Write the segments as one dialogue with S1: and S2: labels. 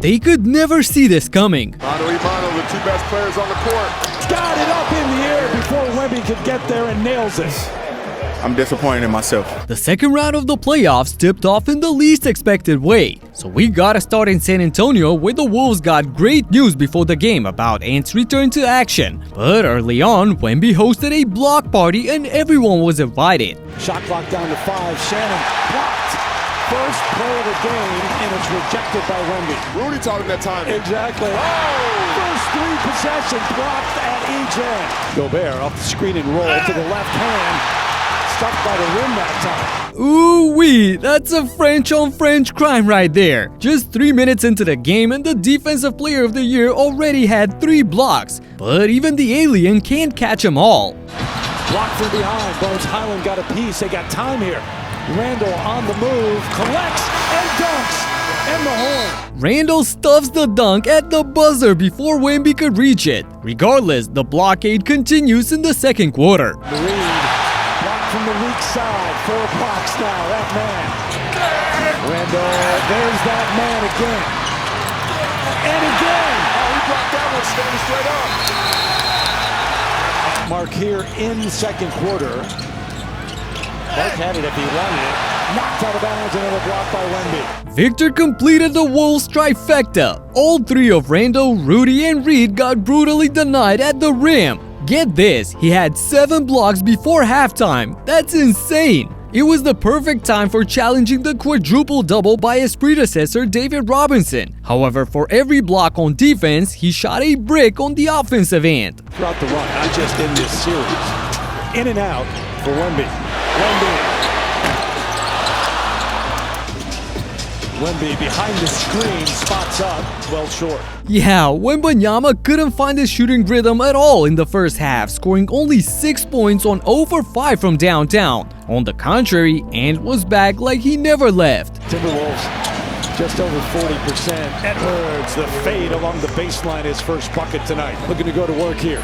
S1: they could never see this coming.
S2: Wembanyma, the two best players on the court.
S3: Got it up in the air before Wemby could get there and nails it.
S4: I'm disappointed in myself.
S1: The second round of the playoffs tipped off in the least expected way. So we gotta start in San Antonio, where the Wolves got great news before the game about Ant's return to action. But early on, Wemby hosted a block party and everyone was invited.
S3: Shot clock down to 5. Shannon blocked. First play of the game, and it's rejected by Wemby.
S2: Rudy taught him that time.
S3: Exactly. First 3 possessions blocked at each end. Gobert off the screen and roll to the left hand. Stuffed by the rim that time.
S1: Ouuii, that's a French-on-French crime right there. Just 3 minutes into the game and the Defensive Player of the Year already had 3 blocks. But even the alien can't catch them all.
S3: Blocked from behind. Bones Highland got a piece. They got time here. Randle on the move, collects and dunks. And the horn.
S1: Randle stuffs the dunk at the buzzer before Wemby could reach it. Regardless, the blockade continues in the second quarter.
S3: Reid. From the weak side, 4 blocks now, that man. Randle, there's that man again. And again!
S2: Oh, he blocked that one standing straight up.
S3: Mark here in the second quarter. Mark had it if he wanted it. Knocked out of bounds, another block by Wemby.
S1: Victor completed the Wolves trifecta. All 3 of Randle, Rudy, and Reid got brutally denied at the rim. Get this, he had 7 blocks before halftime. That's insane. It was the perfect time for challenging the quadruple double by his predecessor David Robinson. However, for every block on defense, he shot a brick on the offensive end.
S3: Throughout the run, not just in this series. In and out for Wemby. Wemby behind the screen, spots up, well short.
S1: Yeah, Wembanyma couldn't find his shooting rhythm at all in the first half, scoring only 6 points on 0 for 5 from downtown. On the contrary, Ant was back like he never left.
S3: Timberwolves just over 40%. Edwards, the fade along the baseline, his first bucket tonight. Looking to go to work here.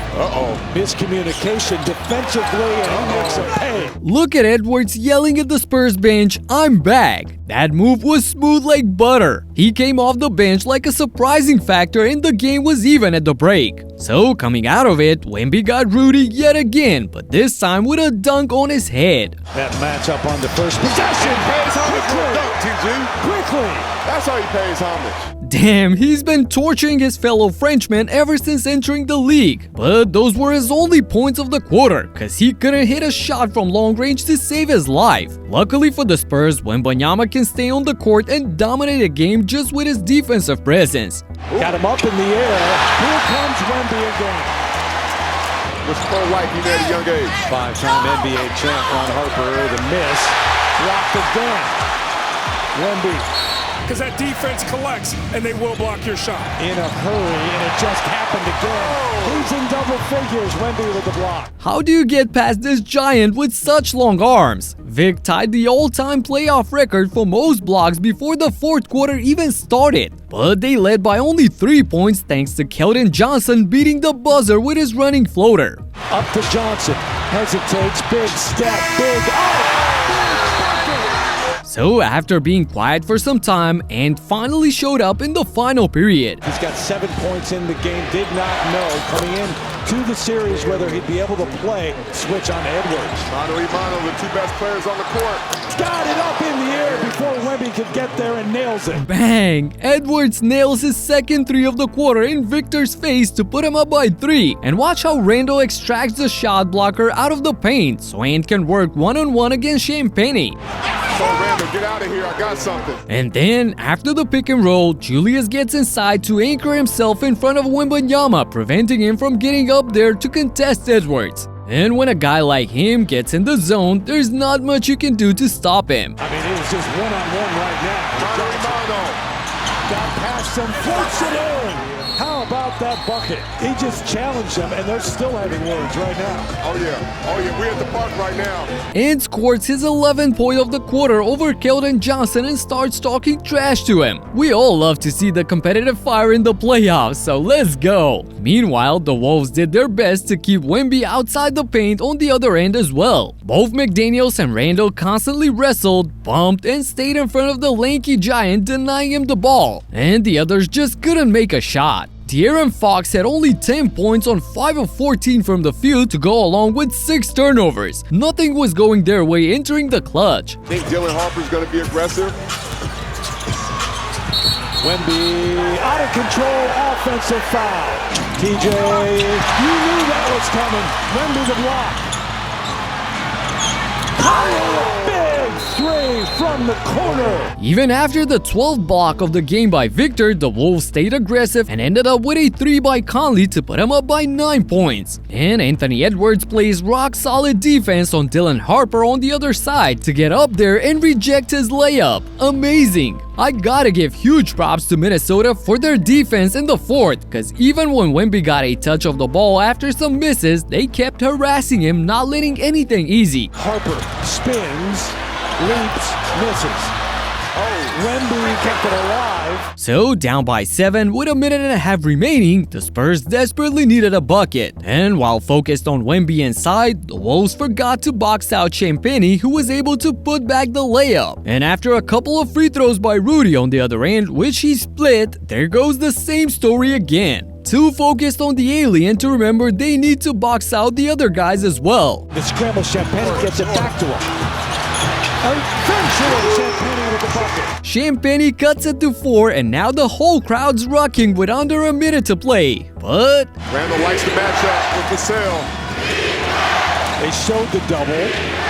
S3: Miscommunication defensively, and he makes a pay.
S1: Look at Edwards yelling at the Spurs bench, "I'm back." That move was smooth like butter. He came off the bench like a surprising factor and the game was even at the break. So coming out of it, Wemby got Rudy yet again, but this time with a dunk on his head.
S3: That matchup on the first possession. Quickly.
S2: That's how he pays homage.
S1: Damn, he's been torturing his fellow Frenchmen ever since entering the league. But those were his only points of the quarter, cause he couldn't hit a shot from long range to save his life. Luckily for the Spurs, Wembanyama can stay on the court and dominate a game just with his defensive presence.
S3: Got him up in the air. Here comes Wemby again.
S2: Was pro-life he at a young age.
S3: 5-time NBA champ Ron Harper, the miss. Blocked again. Wemby.
S5: Because that defense collects and they will block your shot.
S3: In a hurry, and it just happened again. He's in double figures. Wemby with the block.
S1: How do you get past this giant with such long arms? Vic tied the all-time playoff record for most blocks before the fourth quarter even started. But they led by only 3 points thanks to Keldon Johnson beating the buzzer with his running floater.
S3: Up to Johnson. Hesitates. Big step. Big. Oh!
S1: So after being quiet for some time, Ant finally showed up in the final period.
S3: He's got 7 points in the game. Did not know coming in to the series whether he'd be able to play. Switch on Edwards.
S2: Wembanyma, the two best players on the court.
S3: Got it up in the air before Wemby could get there and nails it.
S1: Bang! Edwards nails his second 3 of the quarter in Victor's face to put him up by 3. And watch how Randle extracts the shot blocker out of the paint so Ant can work one-on-one against Champagnie.
S2: Randle, get out of here, I got something.
S1: And then, after the pick and roll, Julius gets inside to anchor himself in front of Wembanyama, preventing him from getting up there to contest Edwards. And when a guy like him gets in the zone, there's not much you can do to stop him.
S3: I mean, it was just one-on-one right now. Got past him, floats it in. How about that bucket? He just challenged them, and they're still having words right now.
S2: Oh, yeah. We're at the park right now.
S1: And scores his 11th point of the quarter over Keldon Johnson and starts talking trash to him. We all love to see the competitive fire in the playoffs, so let's go. Meanwhile, the Wolves did their best to keep Wemby outside the paint on the other end as well. Both McDaniels and Randle constantly wrestled, bumped, and stayed in front of the lanky giant, denying him the ball, and the others just couldn't make a shot. De'Aaron Fox had only 10 points on 5 of 14 from the field to go along with 6 turnovers. Nothing was going their way entering the clutch.
S2: I think Dylan Harper's going to be aggressive.
S3: Wemby, out of control, offensive foul. TJ, you knew that was coming. Wemby the block. Big three from the corner.
S1: Even after the 12th block of the game by Victor, the Wolves stayed aggressive and ended up with a 3 by Conley to put him up by 9 points. And Anthony Edwards plays rock-solid defense on Dylan Harper on the other side to get up there and reject his layup. Amazing! I gotta give huge props to Minnesota for their defense in the fourth, cause even when Wemby got a touch of the ball after some misses, they kept harassing him, not letting anything easy.
S3: Harper spins, leaps, misses. Wemby kept it alive.
S1: So, down by 7 with a minute and a half remaining, the Spurs desperately needed a bucket. And while focused on Wemby inside, the Wolves forgot to box out Champagnie, who was able to put back the layup. And after a couple of free throws by Rudy on the other end, which he split, there goes the same story again. Too focused on the alien to remember they need to box out the other guys as well.
S3: The scramble, Champagnie gets it back to him. Eventually, Champagnie with the bucket.
S1: Champagnie cuts it to 4, and now the whole crowd's rocking with under a minute to play. But
S2: Randle likes the matchup with the sale.
S3: They showed the double.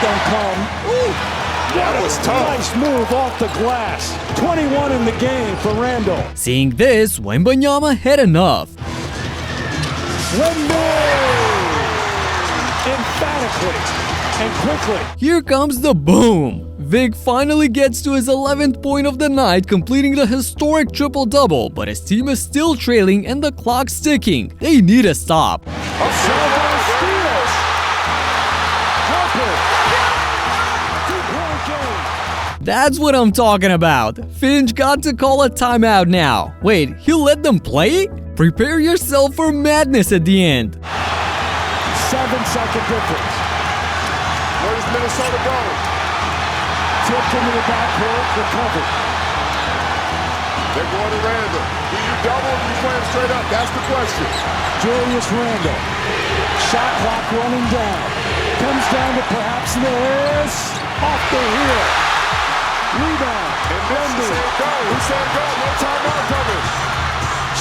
S3: Don't come. Ooh,
S2: that was tough.
S3: Nice move off the glass. 21 in the game for Randle.
S1: Seeing this, Wembanyama had enough.
S3: Wemby! Emphatically and quickly.
S1: Here comes the boom. Vic finally gets to his 11th point of the night, completing the historic triple-double, but his team is still trailing and the clock's ticking. They need a stop. That's what I'm talking about. Finch got to call a timeout now. Wait, he'll let them play? Prepare yourself for madness at the end.
S3: 7-second difference.
S2: Where does Minnesota go?
S3: Tipped into the backcourt, recovered.
S2: They're going to Randle. Do you double or do you play him straight up? That's the question.
S3: Julius Randle. Shot clock running down. Comes down to perhaps this. Off the heel. Rebound.
S2: And Wemby. He said go. No timeout coming.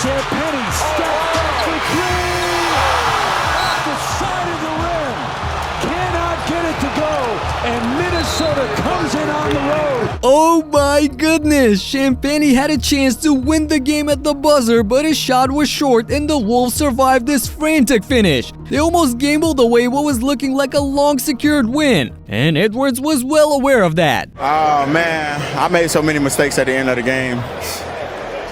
S3: Champagnie stepped up for 3. Off the side of the rim. Cannot get it to go. And Minnesota comes in on the road.
S1: Oh my goodness! Champagnie had a chance to win the game at the buzzer, but his shot was short and the Wolves survived this frantic finish. They almost gambled away what was looking like a long secured win, and Edwards was well aware of that.
S4: Oh man, I made so many mistakes at the end of the game.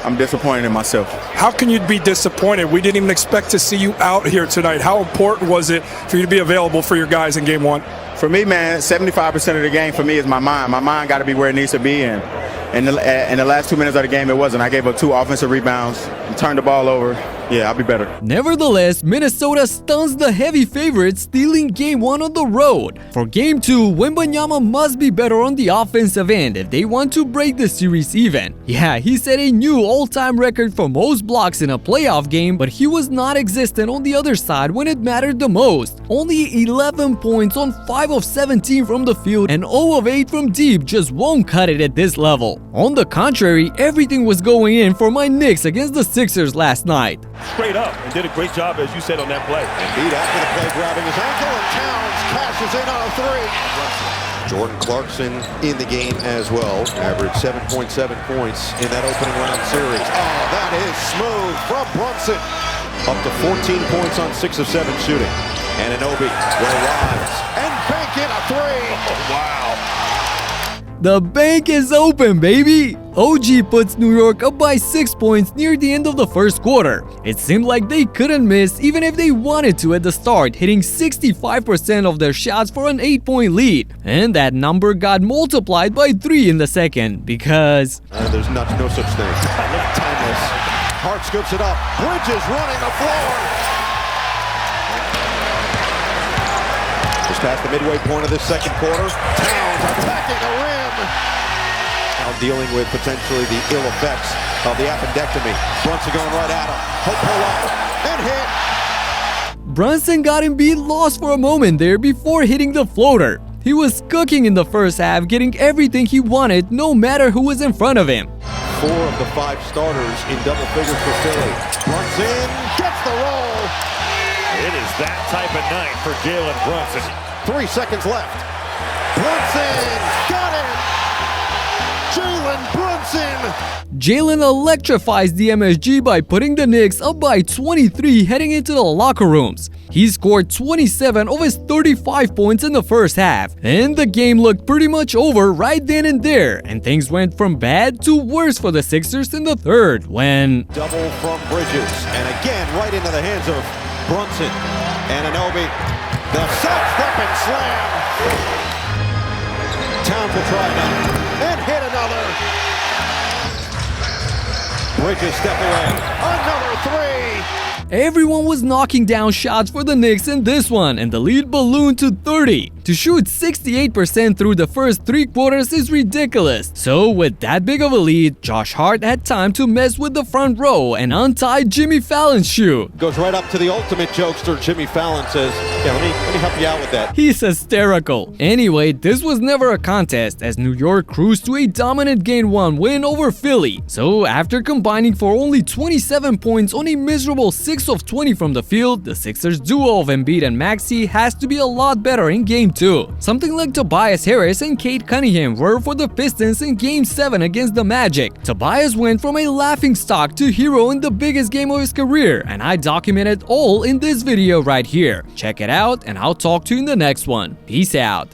S4: I'm disappointed in myself.
S5: How can you be disappointed? We didn't even expect to see you out here tonight. How important was it for you to be available for your guys in game 1?
S4: For me, man, 75% of the game for me is my mind. My mind got to be where it needs to be, and in the last 2 minutes of the game, it wasn't. I gave up 2 offensive rebounds and turned the ball over. Yeah, I'll be better.
S1: Nevertheless, Minnesota stuns the heavy favorites, stealing Game 1 on the road. For Game 2, Wembanyama must be better on the offensive end if they want to break the series even. Yeah, he set a new all-time record for most blocks in a playoff game, but he was not existent on the other side when it mattered the most. Only 11 points on 5 of 17 from the field and 0 of 8 from deep just won't cut it at this level. On the contrary, everything was going in for my Knicks against the Sixers last night.
S6: Straight up and did a great job, as you said, on that play.
S7: Embiid after the play, grabbing his ankle, and Towns cashes in on a 3. Jordan Clarkson in the game as well. Averaged 7.7 points in that opening round series. Oh, that is smooth from Brunson. Up to 14 points on 6 of 7 shooting. And Anunoby will rise and bank in a 3. Oh, wow.
S1: The bank is open, baby! OG puts New York up by 6 points near the end of the first quarter. It seemed like they couldn't miss even if they wanted to at the start, hitting 65% of their shots for an 8-point lead. And that number got multiplied by 3 in the second because...
S7: there's no such thing. Timeless. Hart scoops it up. Bridges running the floor. Just past the midway point of this second quarter. Towns attacking the rim. Now dealing with potentially the ill effects of the appendectomy. Brunson going right at him. Hope pull up and hit.
S1: Brunson got him beat lost for a moment there before hitting the floater. He was cooking in the first half, getting everything he wanted no matter who was in front of him.
S7: 4 of the 5 starters in double figures for Philly. Brunson gets the roll.
S6: It is that type of night for Jalen Brunson.
S7: 3 seconds left. Brunson got it. Jalen Brunson.
S1: Jalen electrifies the MSG by putting the Knicks up by 23 heading into the locker rooms. He scored 27 of his 35 points in the first half, and the game looked pretty much over right then and there, and things went from bad to worse for the Sixers in the third when...
S7: Double from Bridges, and again right into the hands of Brunson. Anunoby, the sidestep and slam. Towns will try now, and hit another. Bridges step away, another 3.
S1: Everyone was knocking down shots for the Knicks in this one, and the lead ballooned to 30. To shoot 68% through the first 3 quarters is ridiculous. So with that big of a lead, Josh Hart had time to mess with the front row and untie Jimmy Fallon's shoe.
S7: Goes right up to the ultimate jokester. Jimmy Fallon says, yeah, let me help you out with that.
S1: He's hysterical. Anyway, this was never a contest as New York cruised to a dominant Game 1 win over Philly. So after combining for only 27 points on a miserable 6 of 20 from the field, the Sixers duo of Embiid and Maxey has to be a lot better in Game 2. Something like Tobias Harris and Cade Cunningham were for the Pistons in Game 7 against the Magic. Tobias went from a laughingstock to hero in the biggest game of his career, and I documented all in this video right here. Check it out, and I'll talk to you in the next one. Peace out.